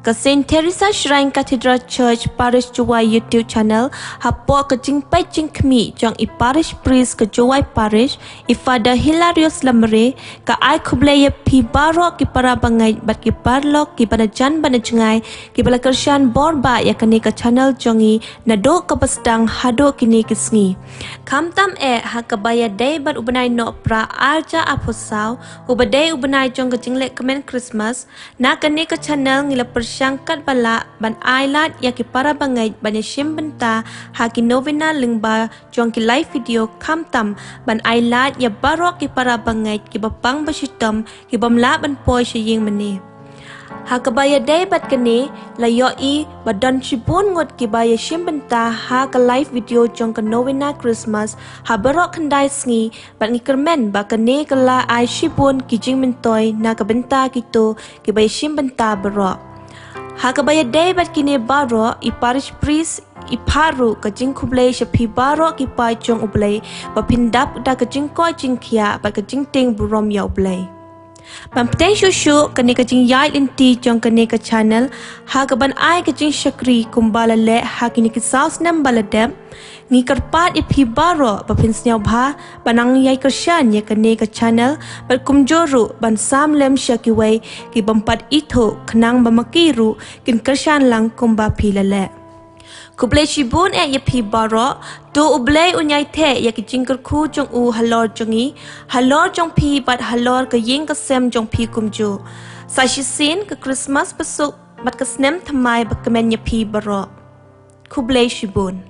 ke Saint Teresa Shrine Cathedral Church Parish Juwai YouTube channel hapo ke jing pai jing kmi jong I Parish Priest ke Juwai Parish I Father Hilarious Lamre ke ai kublaya pi baro ki para bangai bat ki parlok ki banajan banajengai ki bala Krisyan borba ya kini ke channel jongi nado ke pasdang hado kini kisngi kamtam ha ke baya day bat ubenai no pra arja aposau ubadai ubenai jong ke jingle kemen Christmas na kini ke channel ngila persangkat bala ban ailat ya ki para bangai banyashim benta ha ki novena lingba jong ki live video kamtam ban ailat ya barok ki para bangai ki bapang basitam ki bamla ban poi shiying mani ha kabaya day bat kani layo I badon shibun ngot ki baya shim benta ha ka live video jong ka novena Christmas ha barok kandai sngi bat ngi kermen ba kani kala ai shibun ki jing mentoy na ka benta kito ki baya shim benta barok ha kabaya day bat kini baro I Parish Priest I paru ka jing kublay shapi baro ki pai jong ublay ba pindap da ka jing koi jing kia ba ka jing ting burom ya ublay Pampteng shushu kani ka jing yai inti jong kani ka channel ha ka ban ai ka jing shakri kumbala le ha kini ki saus nam baladem ngi karpat I phi baro ba pin snyau bha banang yai Krisyan ya kani ka channel ba kumjoru ban sam lem shakiway ki bampat itho khnang bamakiru kin Krisyan lang kumba phi lale kublay shibun ya phi baro to ublay unyai the ya ki jingkar khu jong u halor jongi halor jong phi bat halor ka ying ka sem jong phi kumju sa shi sin ka Christmas pasuk bat ka snem thamai ba kamen ya phi baro kublay shibun